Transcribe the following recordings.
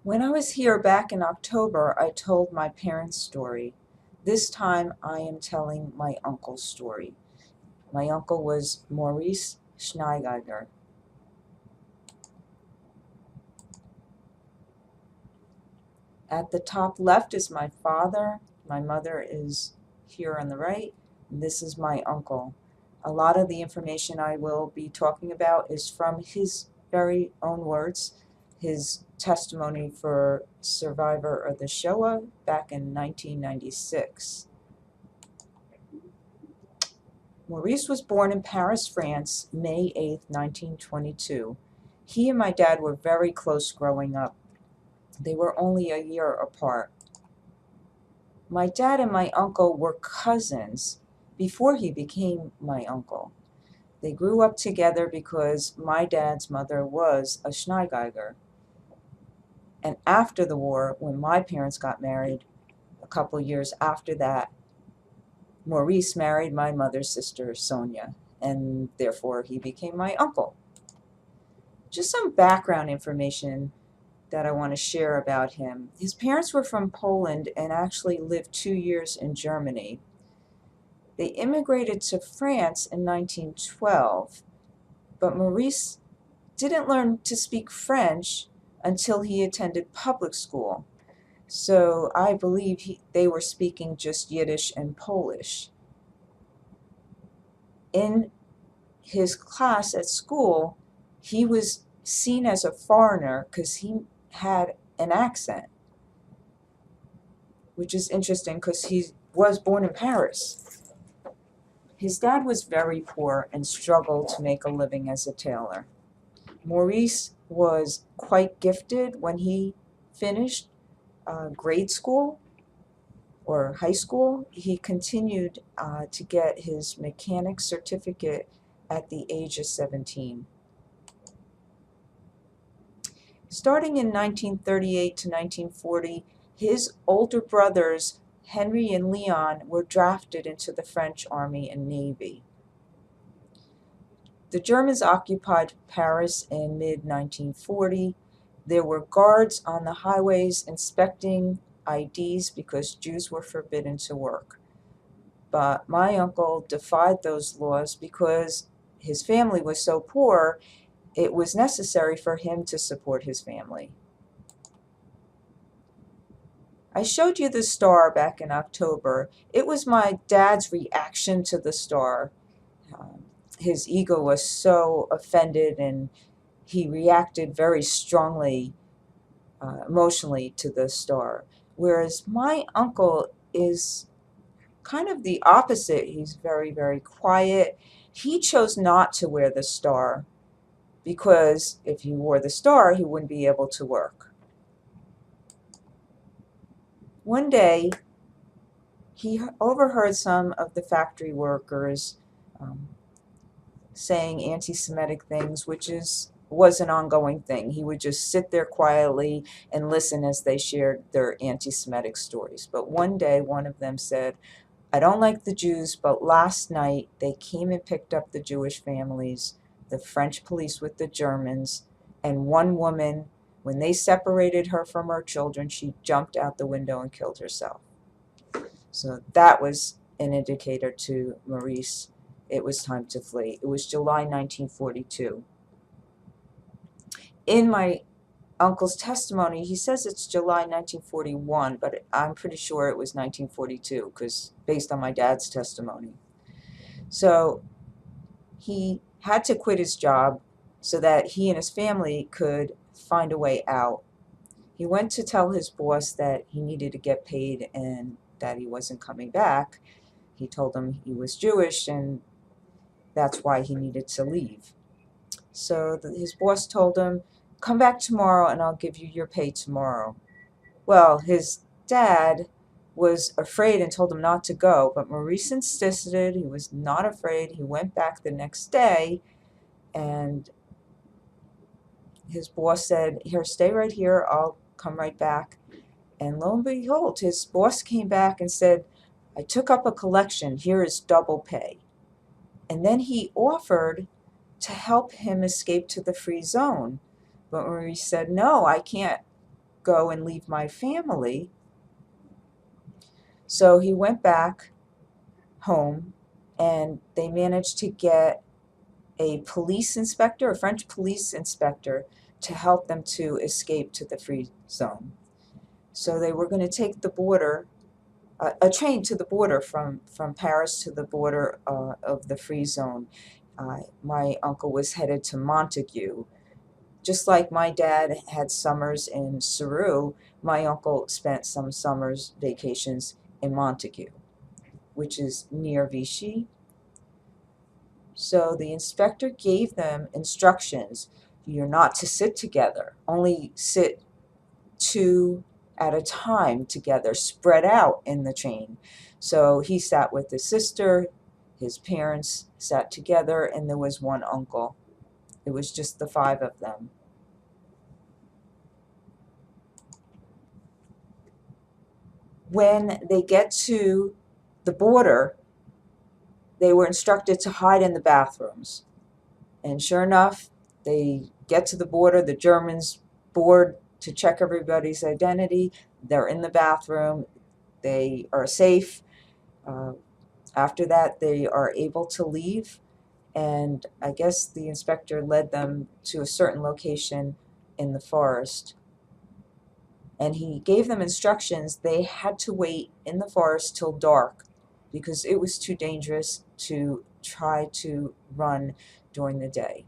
When I was here back in October, I told my parents' story. This time I am telling my uncle's story. My uncle was Maurice Schneider. At the top left is my father. My mother is here on the right. And this is my uncle. A lot of the information I will be talking about is from his very own words, his testimony for survivor of the Shoah back in 1996. Maurice was born in Paris, France, May 8, 1922. He and my dad were very close growing up. They were only a year apart. My dad and my uncle were cousins before he became my uncle. They grew up together because my dad's mother was a Schneider. And after the war, when my parents got married, a couple years after that, Maurice married my mother's sister, Sonia, and therefore he became my uncle. Just some background information that I want to share about him. His parents were from Poland and actually lived 2 years in Germany. They immigrated to France in 1912, but Maurice didn't learn to speak French until he attended public school. So I believe they were speaking just Yiddish and Polish. In his class at school, he was seen as a foreigner because he had an accent, which is interesting because he was born in Paris. His dad was very poor and struggled to make a living as a tailor. Maurice was quite gifted when he finished grade school or high school. He continued to get his mechanic certificate at the age of 17. Starting in 1938 to 1940, his older brothers, Henry and Leon, were drafted into the French Army and Navy. The Germans occupied Paris in mid-1940. There were guards on the highways inspecting IDs because Jews were forbidden to work. But my uncle defied those laws because his family was so poor, it was necessary for him to support his family. I showed you the star back in October. It was my dad's reaction to the star. His ego was so offended and he reacted very strongly emotionally to the star. Whereas my uncle is kind of the opposite. He's very, very quiet. He chose not to wear the star because if he wore the star, he wouldn't be able to work. One day, he overheard some of the factory workers saying anti-Semitic things, which was an ongoing thing. He would just sit there quietly and listen as they shared their anti-Semitic stories. But one day, one of them said, "I don't like the Jews, but last night they came and picked up the Jewish families, the French police with the Germans, and one woman, when they separated her from her children, she jumped out the window and killed herself." So that was an indicator to Maurice it was time to flee. It was July 1942. In my uncle's testimony, he says it's July 1941, but I'm pretty sure it was 1942 because based on my dad's testimony. So he had to quit his job so that he and his family could find a way out. He went to tell his boss that he needed to get paid and that he wasn't coming back. He told him he was Jewish and that's why he needed to leave. So his boss told him, "Come back tomorrow and I'll give you your pay tomorrow." Well, his dad was afraid and told him not to go, but Maurice insisted. He was not afraid. He went back the next day and his boss said, "Here, stay right here. I'll come right back." And lo and behold, his boss came back and said, "I took up a collection. Here is double pay." And then he offered to help him escape to the free zone. But Maurice said, "No, I can't go and leave my family. So he went back home, and they managed to get a police inspector, a French police inspector, to help them to escape to the free zone. So they were going to take the border, a train to the border from Paris to the border of the free zone. My uncle was headed to Montague. Just like my dad had summers in Saru, my uncle spent some summers vacations in Montague, which is near Vichy. So the inspector gave them instructions. You're not to sit together, only sit two at a time together, spread out in the train. So he sat with his sister, his parents sat together, and there was one uncle. It was just the five of them. When they get to the border, they were instructed to hide in the bathrooms. And sure enough, they get to the border, the Germans board to check everybody's identity. They're in the bathroom. They are safe. After that, they are able to leave. And I guess the inspector led them to a certain location in the forest. And he gave them instructions. They had to wait in the forest till dark because it was too dangerous to try to run during the day.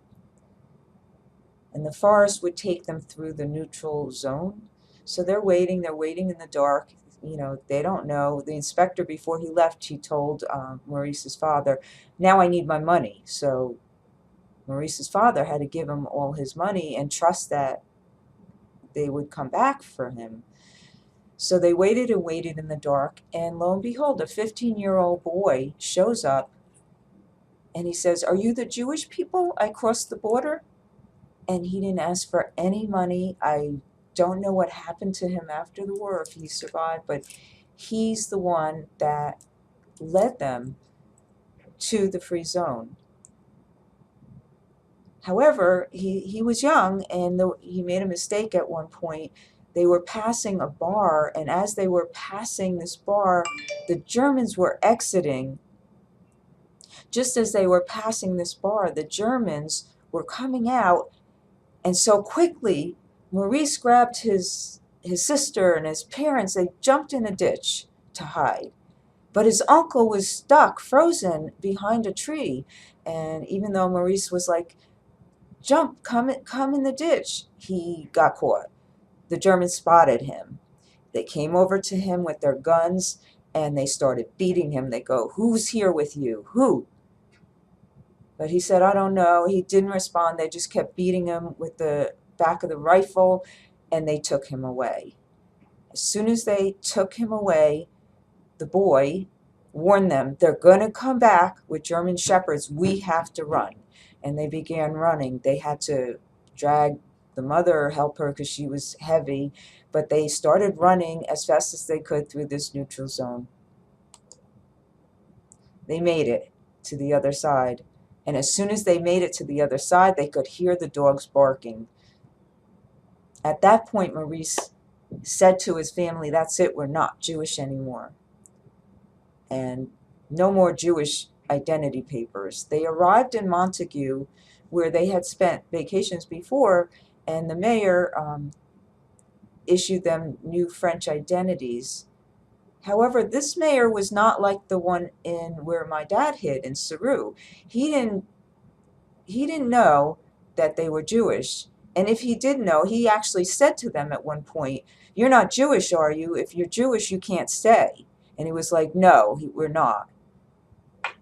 And the forest would take them through the neutral zone. So they're waiting in the dark. You know, they don't know. The inspector, before he left, he told Maurice's father, now I need my money. So Maurice's father had to give him all his money and trust that they would come back for him. So they waited and waited in the dark, and lo and behold, a 15-year-old boy shows up, and he says, are you the Jewish people I crossed the border? And he didn't ask for any money. I don't know what happened to him after the war, if he survived, but he's the one that led them to the free zone. However, he was young, and he made a mistake at one point. They were passing a bar, and as they were passing this bar, the Germans were exiting. Just as they were passing this bar, the Germans were coming out, and so quickly, Maurice grabbed his sister and his parents. They jumped in a ditch to hide. But his uncle was stuck, frozen behind a tree. And even though Maurice was like, jump, come in the ditch, he got caught. The Germans spotted him. They came over to him with their guns, and they started beating him. They go, who's here with you? Who? But he said, I don't know. He didn't respond. They just kept beating him with the back of the rifle, and they took him away. As soon as they took him away, the boy warned them, they're going to come back with German shepherds. We have to run. And they began running. They had to drag the mother, help her because she was heavy, but they started running as fast as they could through this neutral zone. They made it to the other side. And as soon as they made it to the other side, they could hear the dogs barking. At that point, Maurice said to his family, that's it, we're not Jewish anymore. And no more Jewish identity papers. They arrived in Montague, where they had spent vacations before, and the mayor issued them new French identities. However, this mayor was not like the one in where my dad hid in Saru. He didn't know that they were Jewish. And if he did know, he actually said to them at one point, you're not Jewish, are you? If you're Jewish, you can't stay. And he was like, no, we're not.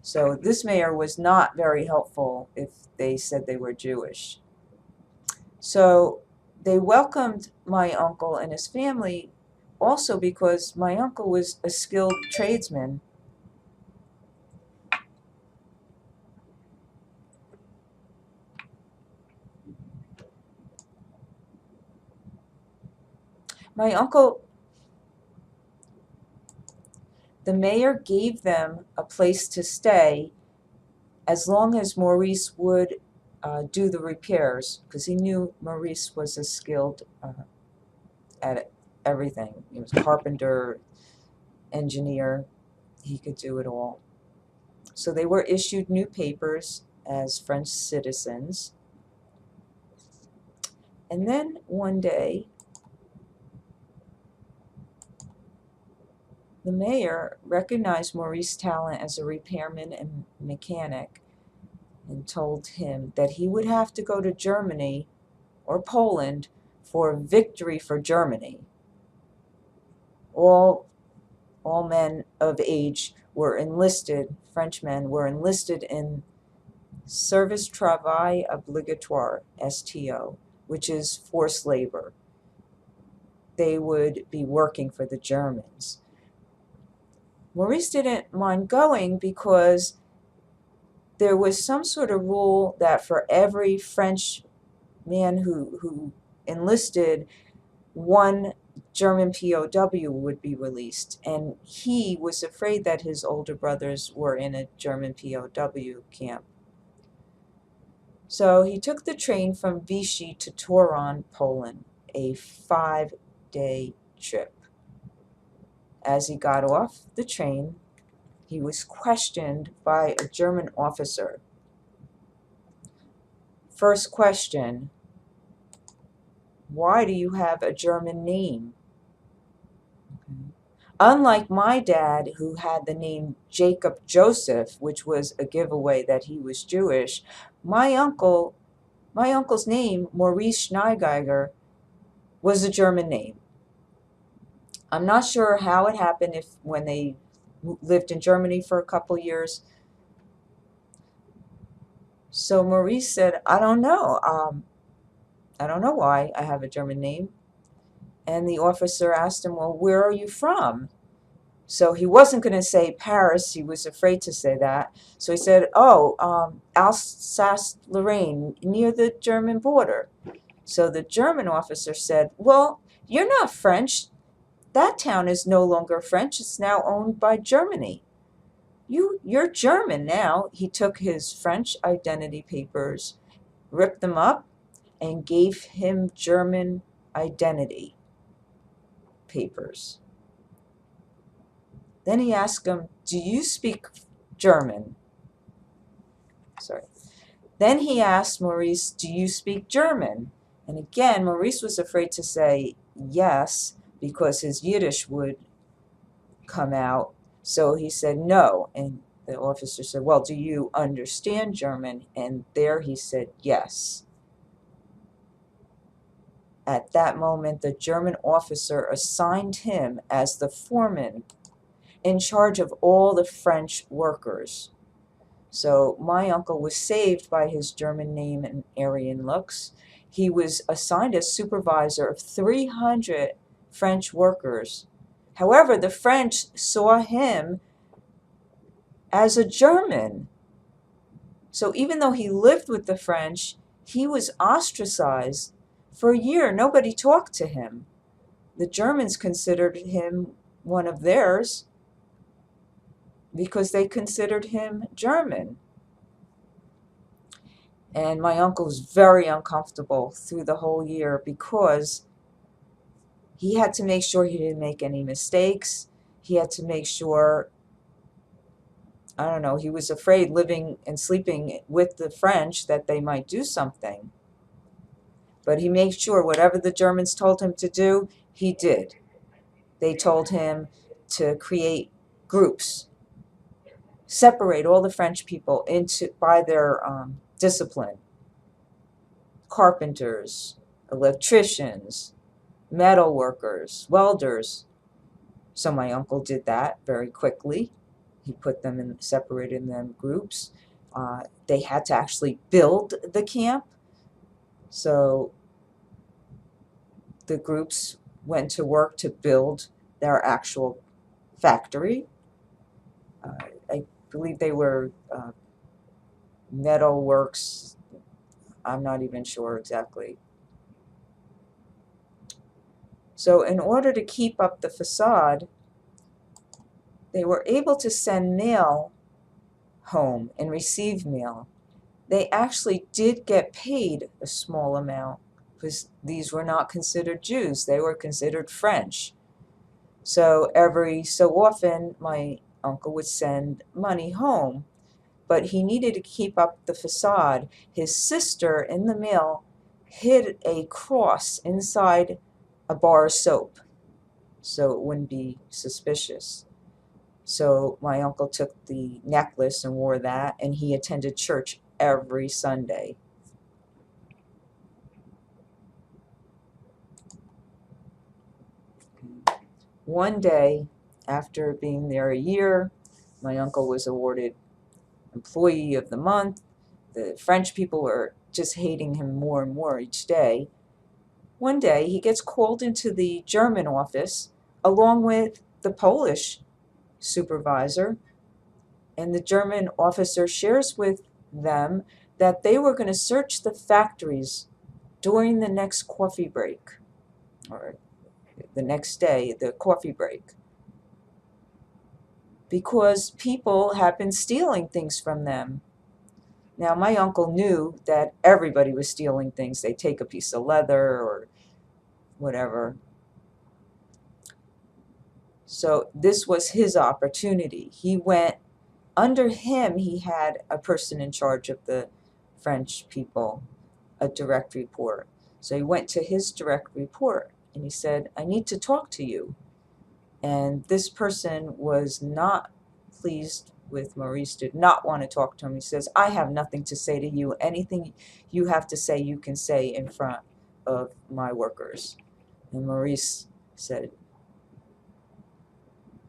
So this mayor was not very helpful if they said they were Jewish. So they welcomed my uncle and his family also because my uncle was a skilled tradesman. My uncle, the mayor gave them a place to stay as long as Maurice would do the repairs, because he knew Maurice was a skilled at everything. He was carpenter, engineer. He could do it all. So they were issued new papers as French citizens. And then one day, the mayor recognized Maurice's talent as a repairman and mechanic and told him that he would have to go to Germany or Poland for victory for Germany. All men of age were enlisted, French men were enlisted in Service Travail Obligatoire, STO, which is forced labor. They would be working for the Germans. Maurice didn't mind going because there was some sort of rule that for every French man who enlisted, one German POW would be released, and he was afraid that his older brothers were in a German POW camp. So he took the train from Vichy to Toruń, Poland, a 5-day trip. As he got off the train, he was questioned by a German officer. First question, why do you have a German name? Unlike my dad, who had the name Jacob Joseph, which was a giveaway that he was Jewish, my uncle's name, Maurice Schneigeiger, was a German name. I'm not sure how it happened when they lived in Germany for a couple years. So Maurice said, I don't know. I don't know why I have a German name. And the officer asked him, well, where are you from? So he wasn't going to say Paris. He was afraid to say that. So he said, Alsace-Lorraine, near the German border. So the German officer said, well, you're not French. That town is no longer French. It's now owned by Germany. You're German now. He took his French identity papers, ripped them up, and gave him German identity papers. Then he asked him, do you speak German? Then he asked Maurice, do you speak German? And again, Maurice was afraid to say yes because his Yiddish would come out. So he said no. And the officer said, well, do you understand German? And there he said yes. At that moment, the German officer assigned him as the foreman in charge of all the French workers. So my uncle was saved by his German name and Aryan looks. He was assigned as supervisor of 300 French workers. However, the French saw him as a German. So even though he lived with the French, he was ostracized. For a year, nobody talked to him. The Germans considered him one of theirs because they considered him German. And my uncle was very uncomfortable through the whole year because he had to make sure he didn't make any mistakes. He had to make sure, I don't know, he was afraid living and sleeping with the French that they might do something. But he made sure whatever the Germans told him to do, he did. They told him to create groups, separate all the French people by their discipline. Carpenters, electricians, metal workers, welders. So my uncle did that very quickly. He put them in, separated them groups. They had to actually build the camp. So the groups went to work to build their actual factory. I believe they were metal works. I'm not even sure exactly. So in order to keep up the facade, they were able to send mail home and receive mail. They actually did get paid a small amount because these were not considered Jews, they were considered French. So every so often, my uncle would send money home, but he needed to keep up the facade. His sister in the mail hid a cross inside a bar of soap so it wouldn't be suspicious. So my uncle took the necklace and wore that, and he attended church every Sunday. One day, after being there a year, my uncle was awarded Employee of the Month. The French people were just hating him more and more each day. One day, he gets called into the German office along with the Polish supervisor, and the German officer shares with them that they were going to search the factories during the next coffee break, or the next day, the coffee break, because people had been stealing things from them. Now, my uncle knew that everybody was stealing things. They take a piece of leather or whatever. So this was his opportunity. He went, under him, he had a person in charge of the French people, a direct report. So he went to his direct report and he said, I need to talk to you. And this person was not pleased with Maurice, did not want to talk to him. He says, I have nothing to say to you. Anything you have to say, you can say in front of my workers. And Maurice said,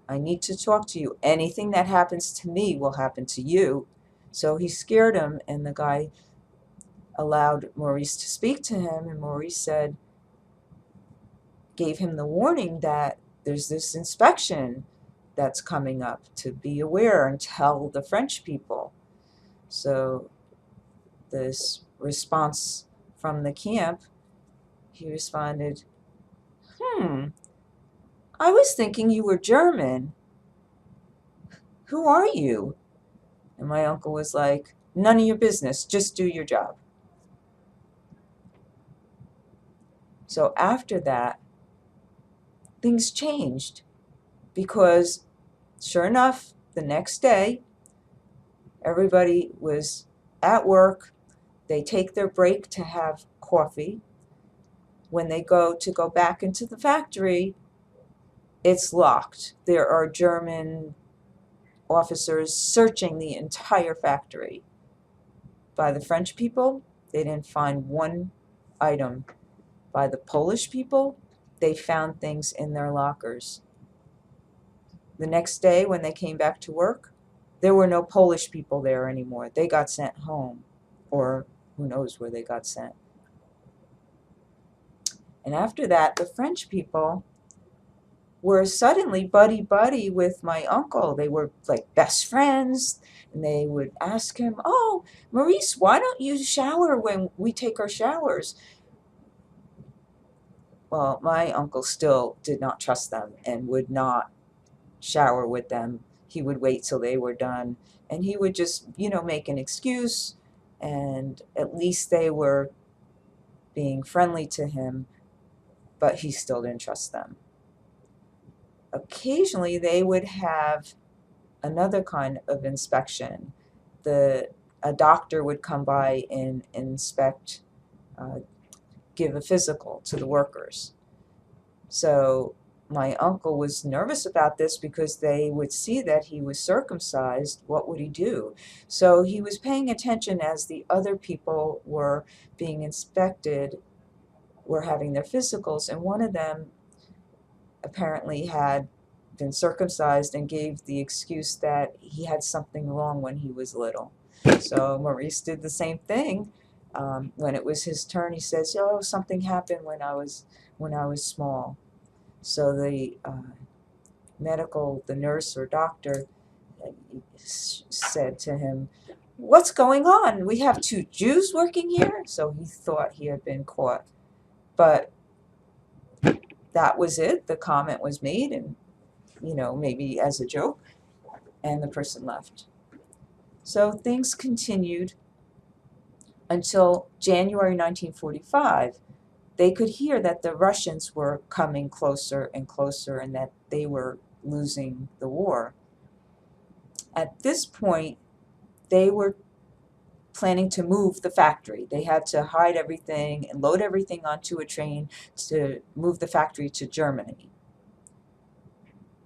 I need to talk to you. Anything that happens to me will happen to you. So he scared him, and the guy allowed Maurice to speak to him, and Maurice said, gave him the warning that there's this inspection that's coming up, to be aware and tell the French people. So this response from the camp, he responded, I was thinking you were German. Who are you? And my uncle was like, none of your business, just do your job. So after that, things changed, because sure enough, the next day, everybody was at work. They take their break to have coffee. When they go back into the factory, it's locked. There are German officers searching the entire factory. By the French people, they didn't find one item. By the Polish people, they found things in their lockers. The next day, when they came back to work, there were no Polish people there anymore. They got sent home, or who knows where they got sent. And after that, the French people were suddenly buddy-buddy with my uncle. They were like best friends, and they would ask him, oh, Maurice, why don't you shower when we take our showers? Well, my uncle still did not trust them and would not shower with them. He would wait till they were done, and he would just, make an excuse, and at least they were being friendly to him, but he still didn't trust them. Occasionally, they would have another kind of inspection. A doctor would come by and inspect, give a physical to the workers. So my uncle was nervous about this, because they would see that he was circumcised. What would he do? So he was paying attention as the other people were being inspected, were having their physicals, and one of them apparently had been circumcised and gave the excuse that he had something wrong when he was little. So Maurice did the same thing. When it was his turn, he says, oh, something happened when I was small. So the nurse or doctor said to him, what's going on? We have two Jews working here? So he thought he had been caught. But that was it. The comment was made, and, maybe as a joke, and the person left. So things continued until January 1945, they could hear that the Russians were coming closer and closer and that they were losing the war. At this point, they were planning to move the factory. They had to hide everything and load everything onto a train to move the factory to Germany.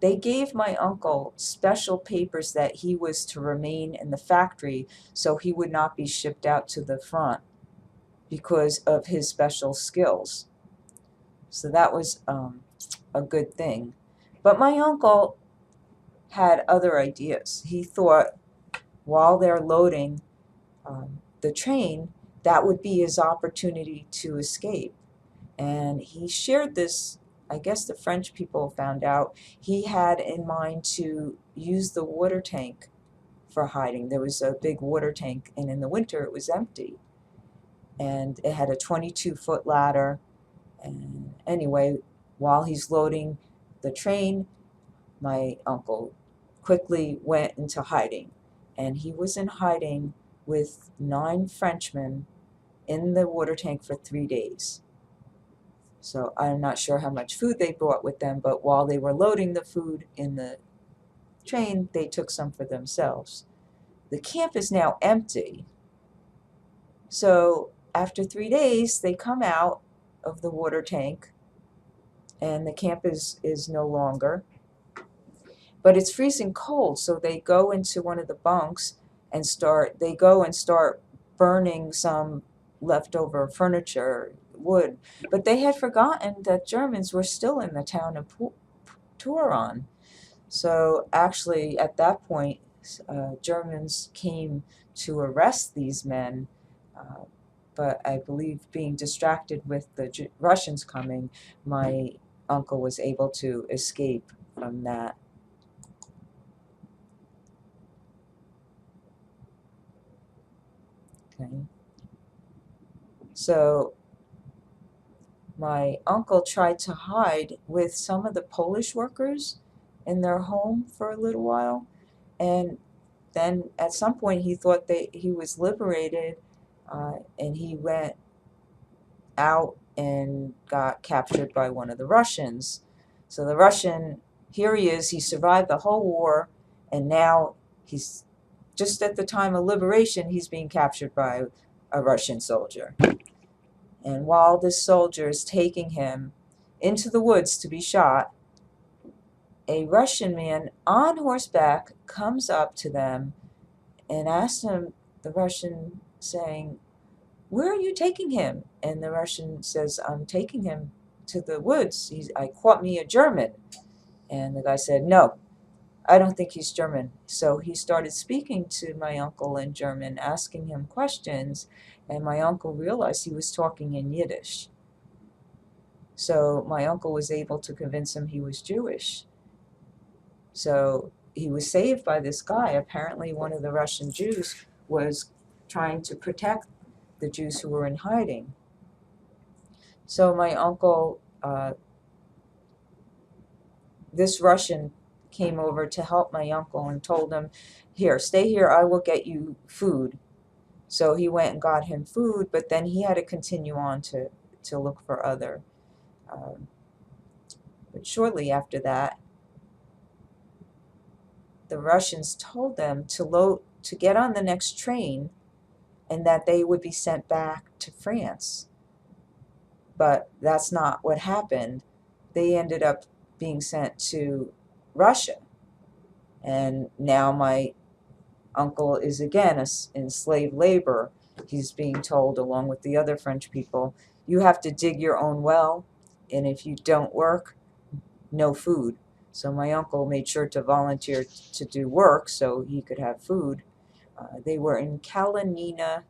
They gave my uncle special papers that he was to remain in the factory so he would not be shipped out to the front because of his special skills. So that was a good thing. But my uncle had other ideas. He thought while they're loading the train, that would be his opportunity to escape. And he shared this, I guess the French people found out, he had in mind to use the water tank for hiding. There was a big water tank, and in the winter it was empty. And it had a 22-foot ladder. And anyway, while he's loading the train, my uncle quickly went into hiding. And he was in hiding with 9 Frenchmen in the water tank for 3 days. So I'm not sure how much food they brought with them, but while they were loading the food in the train, they took some for themselves. The camp is now empty. So after 3 days, they come out of the water tank, and the camp is no longer. But it's freezing cold, so they go into one of the bunks and start burning some leftover furniture, wood. But they had forgotten that Germans were still in the town of Turon. So actually, at that point, Germans came to arrest these men, but I believe being distracted with the Russians coming, my uncle was able to escape from that. Okay. So my uncle tried to hide with some of the Polish workers in their home for a little while, and then at some point he thought that he was liberated, and he went out and got captured by one of the Russians. So the Russian, here he is, he survived the whole war, and now he's just at the time of liberation, he's being captured by a Russian soldier. And while this soldier is taking him into the woods to be shot, a Russian man on horseback comes up to them and asks him, the Russian, saying, "Where are you taking him?" And the Russian says, "I'm taking him to the woods. I caught me a German." And the guy said, "No, I don't think he's German." So he started speaking to my uncle in German, asking him questions, and my uncle realized he was talking in Yiddish. So my uncle was able to convince him he was Jewish. So he was saved by this guy. Apparently one of the Russian Jews was trying to protect the Jews who were in hiding. So my uncle, this Russian came over to help my uncle and told him, "Here, stay here, I will get you food." So he went and got him food, but then he had to continue on to look for other. But shortly after that, the Russians told them to get on the next train and that they would be sent back to France. But that's not what happened. They ended up being sent to Russia. And now my uncle is again in slave labor. He's being told, along with the other French people, you have to dig your own well, and if you don't work, no food. So my uncle made sure to volunteer to do work so he could have food. They were in Kalinina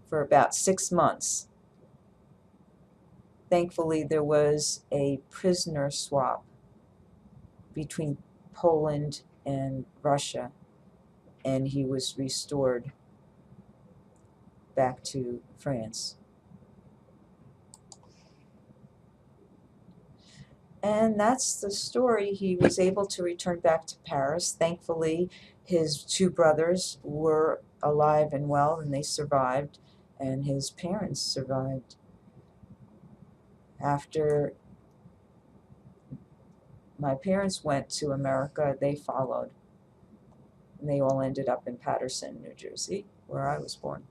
for about 6 months. Thankfully, there was a prisoner swap between Poland and Russia, and he was restored back to France. And that's the story. He was able to return back to Paris. Thankfully, his 2 brothers were alive and well, and they survived, and his parents survived. After my parents went to America, they followed. And they all ended up in Paterson, New Jersey, where I was born.